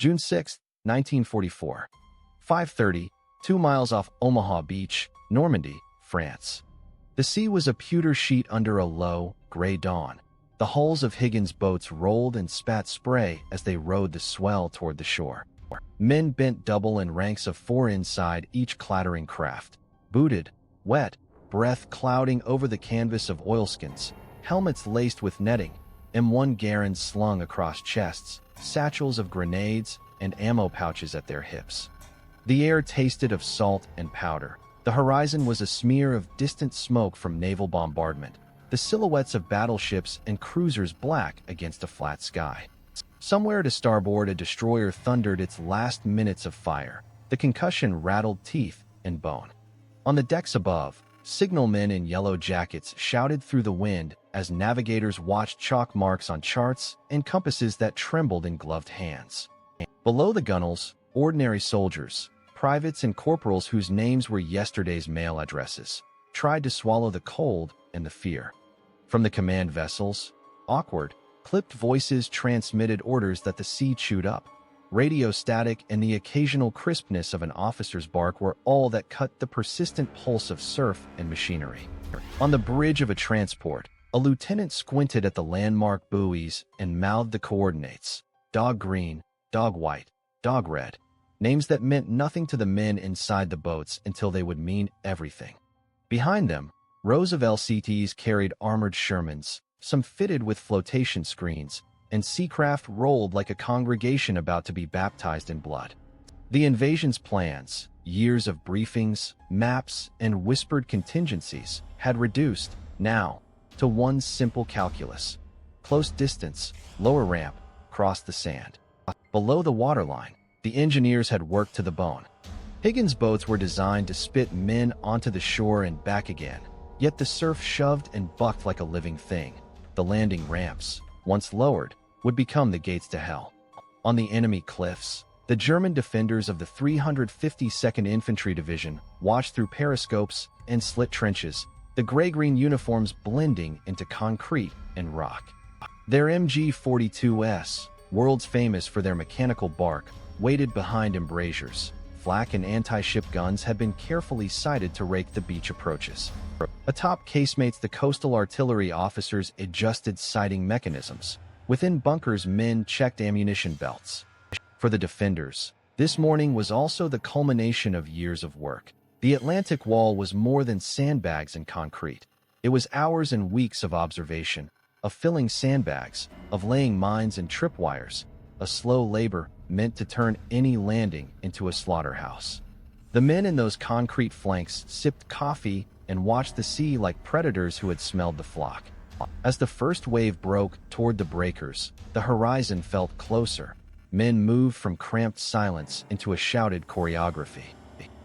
June 6, 1944. 5:30, 2 miles off Omaha Beach, Normandy, France. The sea was a pewter sheet under a low, gray dawn. The hulls of Higgins' boats rolled and spat spray as they rode the swell toward the shore. Men bent double in ranks of 4 inside each clattering craft. Booted, wet, breath clouding over the canvas of oilskins, helmets laced with netting, M1 Garand slung across chests, satchels of grenades and ammo pouches at their hips. The air tasted of salt and powder. The horizon was a smear of distant smoke from naval bombardment, the silhouettes of battleships and cruisers black against a flat sky. Somewhere to starboard, a destroyer thundered its last minutes of fire. The concussion rattled teeth and bone. On the decks above, signalmen in yellow jackets shouted through the wind as navigators watched chalk marks on charts and compasses that trembled in gloved hands. Below the gunwales, ordinary soldiers, privates and corporals whose names were yesterday's mail addresses, tried to swallow the cold and the fear. From the command vessels, awkward, clipped voices transmitted orders that the sea chewed up. Radio static and the occasional crispness of an officer's bark were all that cut the persistent pulse of surf and machinery. On the bridge of a transport, a lieutenant squinted at the landmark buoys and mouthed the coordinates. Dog green, dog white, dog red. Names that meant nothing to the men inside the boats until they would mean everything. Behind them, rows of LCTs carried armored Shermans, some fitted with flotation screens, and seacraft rolled like a congregation about to be baptized in blood. The invasion's plans, years of briefings, maps, and whispered contingencies, had reduced, now, to one simple calculus. Close distance, lower ramp, cross the sand. Below the waterline, the engineers had worked to the bone. Higgins' boats were designed to spit men onto the shore and back again, yet the surf shoved and bucked like a living thing. The landing ramps, once lowered, would become the gates to hell. On the enemy cliffs, the German defenders of the 352nd Infantry Division watched through periscopes and slit trenches, the gray-green uniforms blending into concrete and rock. Their MG-42s, worlds famous for their mechanical bark, waited behind embrasures. Flak and anti-ship guns had been carefully sighted to rake the beach approaches. Atop casemates, the coastal artillery officers adjusted sighting mechanisms. Within bunkers, men checked ammunition belts. For the defenders, this morning was also the culmination of years of work. The Atlantic Wall was more than sandbags and concrete. It was hours and weeks of observation, of filling sandbags, of laying mines and tripwires, a slow labor meant to turn any landing into a slaughterhouse. The men in those concrete flanks sipped coffee and watched the sea like predators who had smelled the flock. As the first wave broke toward the breakers, the horizon felt closer. Men moved from cramped silence into a shouted choreography.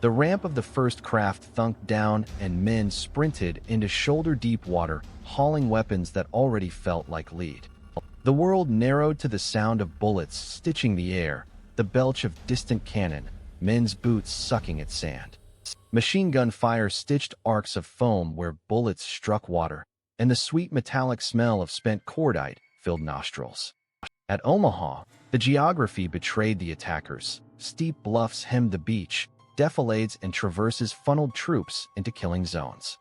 The ramp of the first craft thunked down and men sprinted into shoulder-deep water, hauling weapons that already felt like lead. The world narrowed to the sound of bullets stitching the air, the belch of distant cannon, men's boots sucking at sand. Machine gun fire stitched arcs of foam where bullets struck water, and the sweet metallic smell of spent cordite filled nostrils. At Omaha, the geography betrayed the attackers. Steep bluffs hemmed the beach, defilades and traverses funneled troops into killing zones.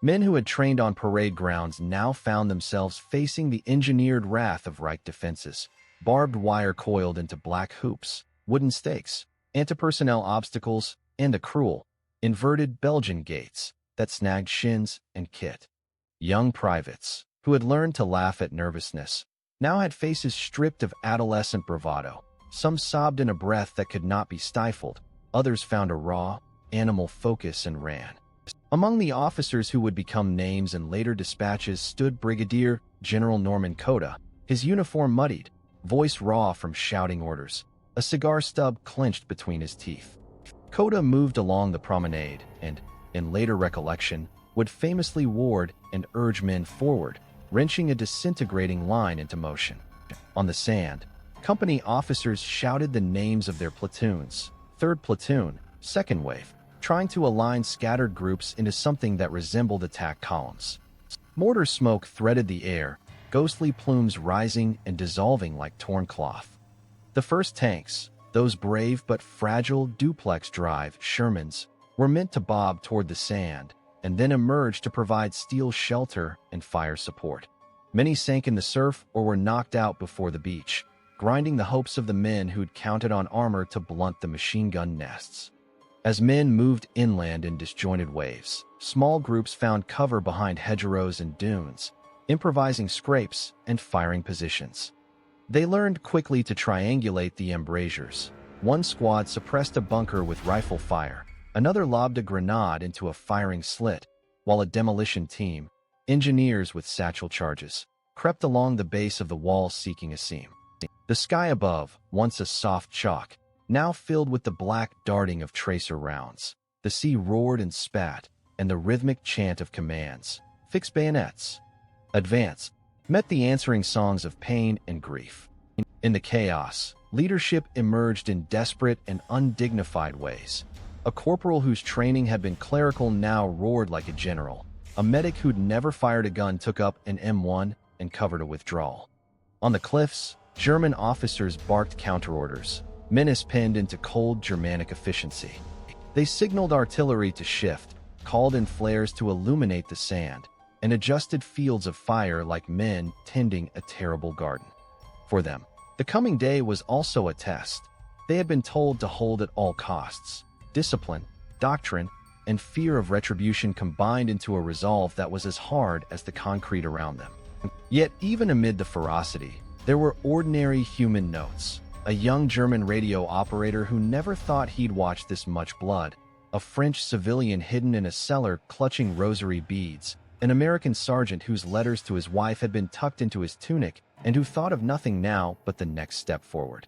Men who had trained on parade grounds now found themselves facing the engineered wrath of Reich defenses, barbed wire coiled into black hoops, wooden stakes, anti-personnel obstacles, and the cruel, inverted Belgian gates that snagged shins and kit. Young privates, who had learned to laugh at nervousness, now had faces stripped of adolescent bravado. Some sobbed in a breath that could not be stifled, others found a raw, animal focus and ran. Among the officers who would become names in later dispatches stood Brigadier General Norman Cota, his uniform muddied, voice raw from shouting orders, a cigar stub clenched between his teeth. Cota moved along the promenade and, in later recollection, would famously ward and urge men forward, wrenching a disintegrating line into motion. On the sand, company officers shouted the names of their platoons, 3rd Platoon, 2nd Wave, trying to align scattered groups into something that resembled attack columns. Mortar smoke threaded the air, ghostly plumes rising and dissolving like torn cloth. The first tanks, Those brave but fragile duplex-drive Shermans were meant to bob toward the sand and then emerge to provide steel shelter and fire support. Many sank in the surf or were knocked out before the beach, grinding the hopes of the men who'd counted on armor to blunt the machine gun nests. As men moved inland in disjointed waves, small groups found cover behind hedgerows and dunes, improvising scrapes and firing positions. They learned quickly to triangulate the embrasures. One squad suppressed a bunker with rifle fire, another lobbed a grenade into a firing slit, while a demolition team, engineers with satchel charges, crept along the base of the wall seeking a seam. The sky above, once a soft chalk, now filled with the black darting of tracer rounds. The sea roared and spat, and the rhythmic chant of commands, "Fix bayonets, advance," met the answering songs of pain and grief. In the chaos, leadership emerged in desperate and undignified ways. A corporal whose training had been clerical now roared like a general. A medic who'd never fired a gun took up an M1 and covered a withdrawal. On the cliffs, German officers barked counterorders, menace pinned into cold Germanic efficiency. They signaled artillery to shift, called in flares to illuminate the sand, and adjusted fields of fire like men tending a terrible garden. For them, the coming day was also a test. They had been told to hold at all costs. Discipline, doctrine, and fear of retribution combined into a resolve that was as hard as the concrete around them. Yet, even amid the ferocity, there were ordinary human notes. A young German radio operator who never thought he'd watch this much blood, a French civilian hidden in a cellar clutching rosary beads, an American sergeant whose letters to his wife had been tucked into his tunic and who thought of nothing now but the next step forward.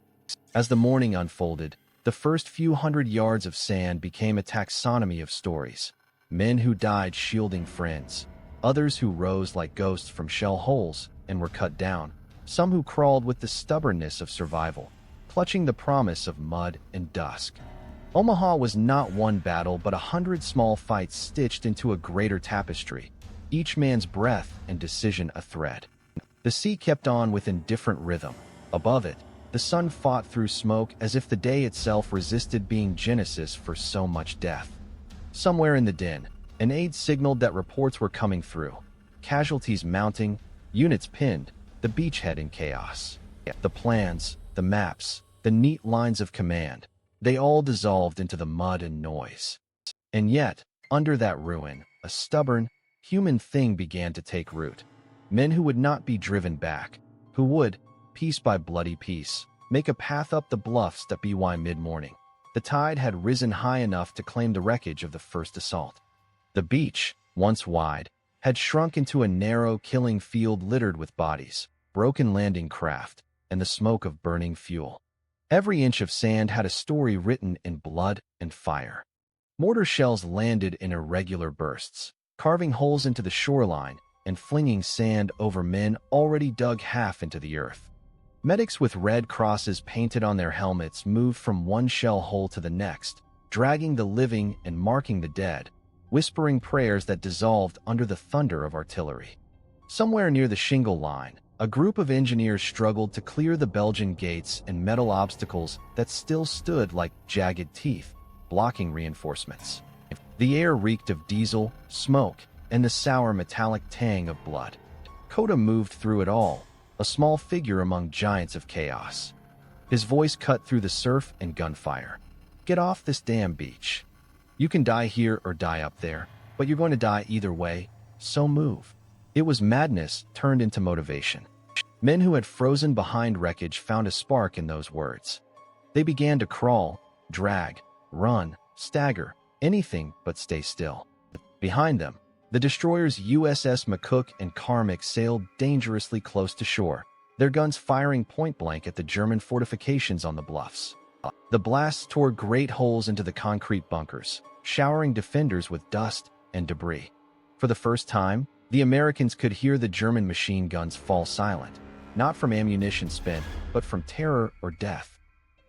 As the morning unfolded, the first few hundred yards of sand became a taxonomy of stories. Men who died shielding friends, others who rose like ghosts from shell holes and were cut down, some who crawled with the stubbornness of survival, clutching the promise of mud and dusk. Omaha was not one battle but 100 small fights stitched into a greater tapestry, each man's breath and decision a thread. The sea kept on with indifferent rhythm. Above it, the sun fought through smoke as if the day itself resisted being genesis for so much death. Somewhere in the din, an aide signaled that reports were coming through. Casualties mounting, units pinned, the beachhead in chaos. The plans, the maps, the neat lines of command, they all dissolved into the mud and noise. And yet, under that ruin, a stubborn, human thing began to take root. Men who would not be driven back, who would, piece by bloody piece, make a path up the bluffs that by mid-morning. The tide had risen high enough to claim the wreckage of the first assault. The beach, once wide, had shrunk into a narrow killing field littered with bodies, broken landing craft, and the smoke of burning fuel. Every inch of sand had a story written in blood and fire. Mortar shells landed in irregular bursts, carving holes into the shoreline and flinging sand over men already dug half into the earth. Medics with red crosses painted on their helmets moved from one shell hole to the next, dragging the living and marking the dead, whispering prayers that dissolved under the thunder of artillery. Somewhere near the shingle line, a group of engineers struggled to clear the Belgian gates and metal obstacles that still stood like jagged teeth, blocking reinforcements. The air reeked of diesel, smoke, and the sour metallic tang of blood. Cota moved through it all, a small figure among giants of chaos. His voice cut through the surf and gunfire. "Get off this damn beach. You can die here or die up there, but you're going to die either way, so move." It was madness turned into motivation. Men who had frozen behind wreckage found a spark in those words. They began to crawl, drag, run, stagger, anything but stay still. Behind them, the destroyers USS McCook and Carmack sailed dangerously close to shore, their guns firing point-blank at the German fortifications on the bluffs. The blasts tore great holes into the concrete bunkers, showering defenders with dust and debris. For the first time, the Americans could hear the German machine guns fall silent, not from ammunition spent, but from terror or death.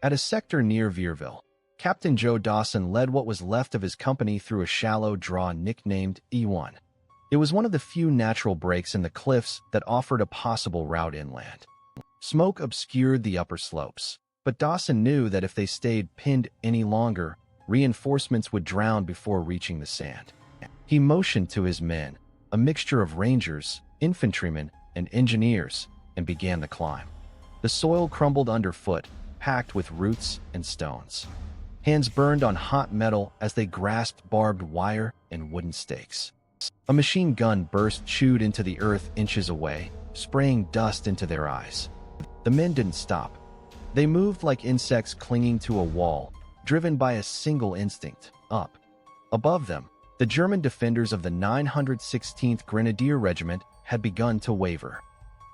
At a sector near Vierville, Captain Joe Dawson led what was left of his company through a shallow draw nicknamed E1. It was one of the few natural breaks in the cliffs that offered a possible route inland. Smoke obscured the upper slopes, But Dawson knew that if they stayed pinned any longer, reinforcements would drown before reaching the sand. He motioned to his men, a mixture of rangers, infantrymen, and engineers, and began the climb. The soil crumbled underfoot, packed with roots and stones. Hands burned on hot metal as they grasped barbed wire and wooden stakes. A machine gun burst chewed into the earth inches away, spraying dust into their eyes. The men didn't stop. They moved like insects clinging to a wall, driven by a single instinct, up. Above them, the German defenders of the 916th Grenadier Regiment had begun to waver.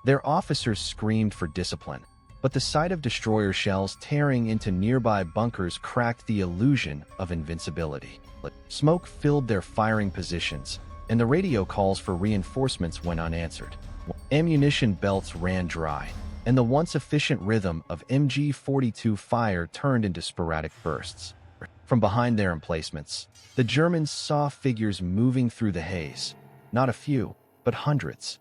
Their officers screamed for discipline, but the sight of destroyer shells tearing into nearby bunkers cracked the illusion of invincibility. Smoke filled their firing positions, and the radio calls for reinforcements went unanswered. Ammunition belts ran dry, and the once efficient rhythm of MG-42 fire turned into sporadic bursts. From behind their emplacements, the Germans saw figures moving through the haze. Not a few, but hundreds.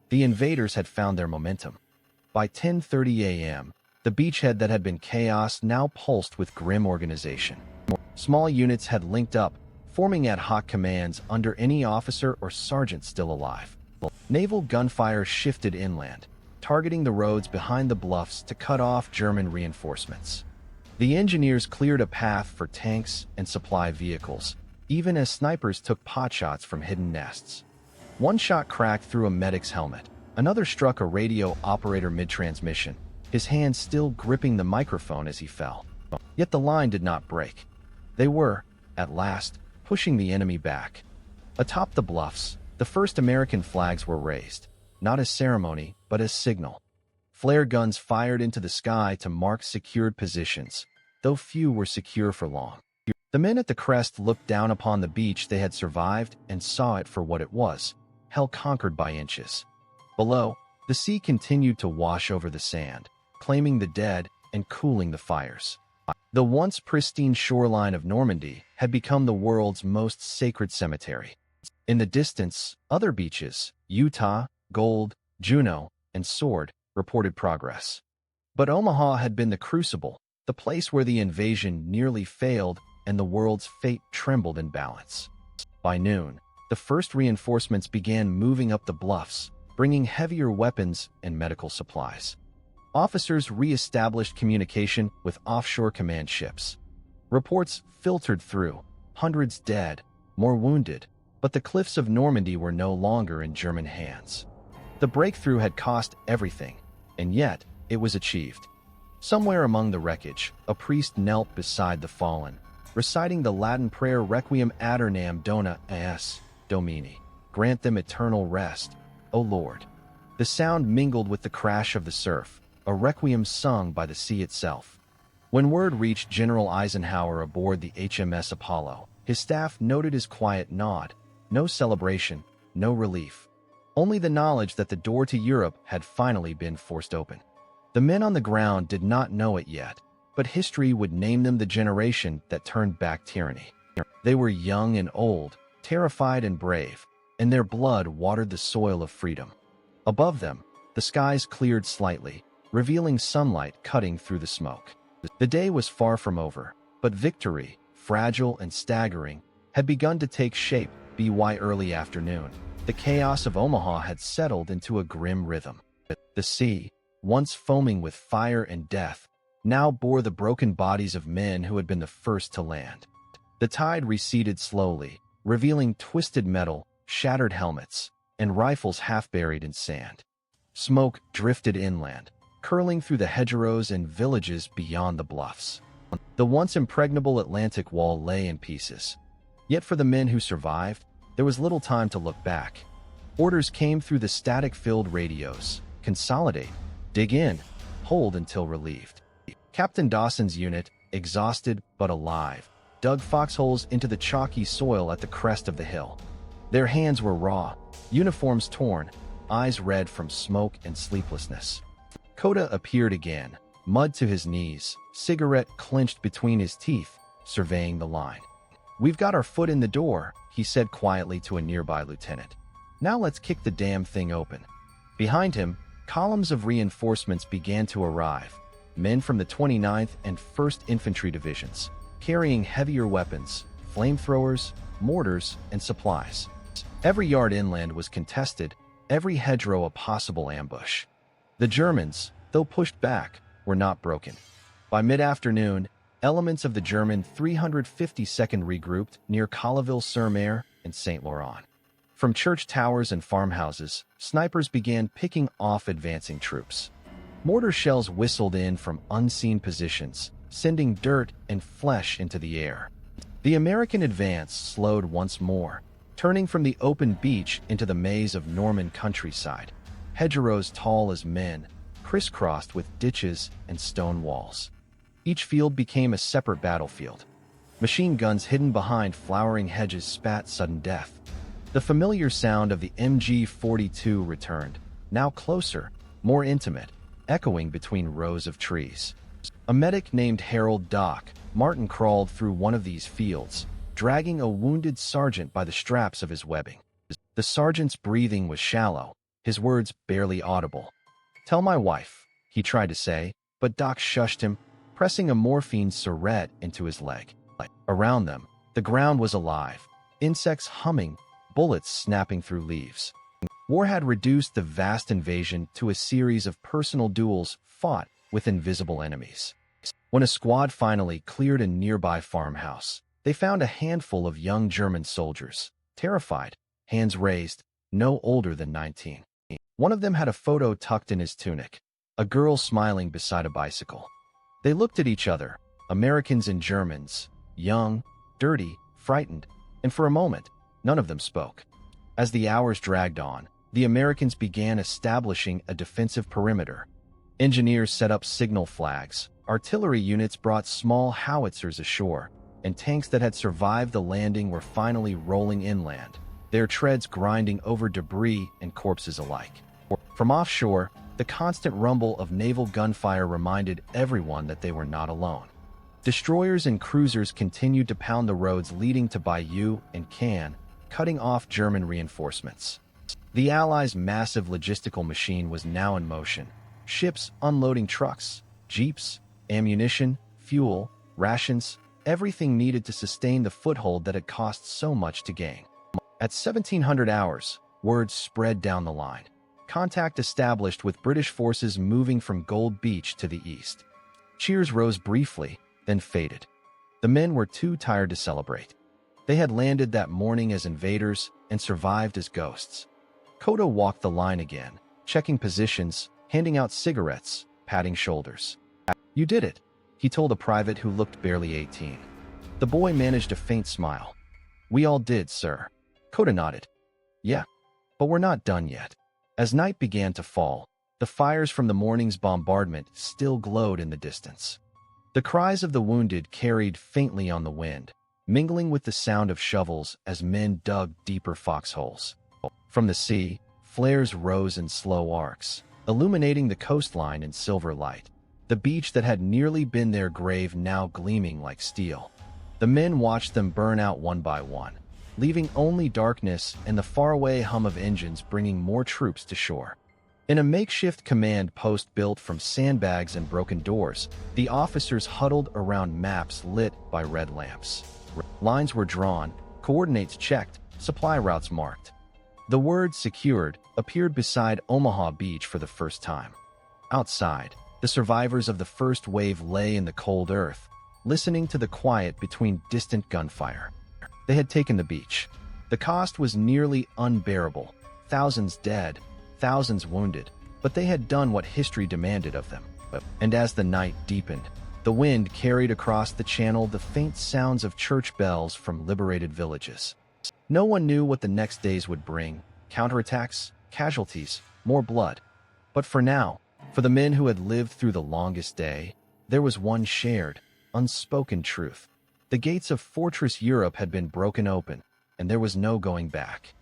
The invaders had found their momentum. By 10:30 a.m., the beachhead that had been chaos now pulsed with grim organization. Small units had linked up, forming ad hoc commands under any officer or sergeant still alive. Naval gunfire shifted inland, targeting the roads behind the bluffs to cut off German reinforcements. The engineers cleared a path for tanks and supply vehicles, even as snipers took potshots from hidden nests. One shot cracked through a medic's helmet. Another struck a radio operator mid-transmission, his hand still gripping the microphone as he fell. Yet the line did not break. They were, at last, pushing the enemy back. Atop the bluffs, the first American flags were raised, not as ceremony, but as signal. Flare guns fired into the sky to mark secured positions, though few were secure for long. The men at the crest looked down upon the beach they had survived and saw it for what it was, hell conquered by inches. Below, the sea continued to wash over the sand, claiming the dead and cooling the fires. The once pristine shoreline of Normandy had become the world's most sacred cemetery. In the distance, other beaches, Utah, Gold, Juno, and Sword, reported progress. But Omaha had been the crucible, the place where the invasion nearly failed and the world's fate trembled in balance. By noon, the first reinforcements began moving up the bluffs, bringing heavier weapons and medical supplies. Officers re-established communication with offshore command ships. Reports filtered through, hundreds dead, more wounded, but the cliffs of Normandy were no longer in German hands. The breakthrough had cost everything, and yet it was achieved. Somewhere among the wreckage, a priest knelt beside the fallen, reciting the Latin prayer Requiem Aeternam Dona Eis Domini. Grant them eternal rest, O Lord. The sound mingled with the crash of the surf, a requiem sung by the sea itself. When word reached General Eisenhower aboard the HMS Apollo, his staff noted his quiet nod. No celebration, no relief. Only the knowledge that the door to Europe had finally been forced open. The men on the ground did not know it yet, but history would name them the generation that turned back tyranny. They were young and old, terrified and brave, and their blood watered the soil of freedom. Above them, the skies cleared slightly, revealing sunlight cutting through the smoke. The day was far from over, but victory, fragile and staggering, had begun to take shape. By early afternoon, the chaos of Omaha had settled into a grim rhythm. The sea, once foaming with fire and death, now bore the broken bodies of men who had been the first to land. The tide receded slowly, revealing twisted metal, shattered helmets, and rifles half buried in sand. Smoke drifted inland, curling through the hedgerows and villages beyond the bluffs. The once impregnable Atlantic wall lay in pieces. Yet for the men who survived, there was little time to look back. Orders came through the static-filled radios: consolidate, dig in, hold until relieved. Captain Dawson's unit, exhausted but alive, dug foxholes into the chalky soil at the crest of the hill. Their hands were raw, uniforms torn, eyes red from smoke and sleeplessness. Cota appeared again, mud to his knees, cigarette clenched between his teeth, surveying the line. "We've got our foot in the door," he said quietly to a nearby lieutenant. "Now let's kick the damn thing open." Behind him, columns of reinforcements began to arrive, men from the 29th and 1st Infantry Divisions, carrying heavier weapons, flamethrowers, mortars, and supplies. Every yard inland was contested, every hedgerow a possible ambush. The Germans, though pushed back, were not broken. By mid-afternoon, elements of the German 352nd regrouped near Colleville-sur-Mer and Saint-Laurent. From church towers and farmhouses, snipers began picking off advancing troops. Mortar shells whistled in from unseen positions, sending dirt and flesh into the air. The American advance slowed once more, turning from the open beach into the maze of Norman countryside, hedgerows tall as men, crisscrossed with ditches and stone walls. Each field became a separate battlefield. Machine guns hidden behind flowering hedges spat sudden death. The familiar sound of the MG-42 returned, now closer, more intimate, echoing between rows of trees. A medic named Harold Doc Martin crawled through one of these fields, dragging a wounded sergeant by the straps of his webbing. The sergeant's breathing was shallow, his words barely audible. "Tell my wife," he tried to say, but Doc shushed him, pressing a morphine syringe into his leg. Around them, the ground was alive, insects humming, bullets snapping through leaves. War had reduced the vast invasion to a series of personal duels fought with invisible enemies. When a squad finally cleared a nearby farmhouse, they found a handful of young German soldiers, terrified, hands raised, no older than 19. One of them had a photo tucked in his tunic, a girl smiling beside a bicycle. They looked at each other, Americans and Germans, young, dirty, frightened, and for a moment, none of them spoke. As the hours dragged on, the Americans began establishing a defensive perimeter. Engineers set up signal flags, artillery units brought small howitzers ashore, and tanks that had survived the landing were finally rolling inland, their treads grinding over debris and corpses alike. From offshore, the constant rumble of naval gunfire reminded everyone that they were not alone. Destroyers and cruisers continued to pound the roads leading to Bayeux and Cannes, cutting off German reinforcements. The Allies' massive logistical machine was now in motion. Ships unloading trucks, jeeps, ammunition, fuel, rations, everything needed to sustain the foothold that had cost so much to gain. At 1700 hours, word spread down the line. Contact established with British forces moving from Gold Beach to the east. Cheers rose briefly, then faded. The men were too tired to celebrate. They had landed that morning as invaders and survived as ghosts. Cota walked the line again, checking positions, handing out cigarettes, patting shoulders. "You did it," he told a private who looked barely 18. The boy managed a faint smile. "We all did, sir." Cota nodded. "Yeah, but we're not done yet." As night began to fall, the fires from the morning's bombardment still glowed in the distance. The cries of the wounded carried faintly on the wind, mingling with the sound of shovels as men dug deeper foxholes. From the sea, flares rose in slow arcs, illuminating the coastline in silver light, the beach that had nearly been their grave now gleaming like steel. The men watched them burn out one by one, leaving only darkness and the faraway hum of engines bringing more troops to shore. In a makeshift command post built from sandbags and broken doors, the officers huddled around maps lit by red lamps. Lines were drawn, coordinates checked, supply routes marked. The word "secured" appeared beside Omaha Beach for the first time. Outside, the survivors of the first wave lay in the cold earth, listening to the quiet between distant gunfire. They had taken the beach. The cost was nearly unbearable, thousands dead, thousands wounded, but they had done what history demanded of them. And as the night deepened, the wind carried across the channel the faint sounds of church bells from liberated villages. No one knew what the next days would bring: counterattacks, casualties, more blood. But for now, for the men who had lived through the longest day, there was one shared, unspoken truth. The gates of Fortress Europe had been broken open, and there was no going back.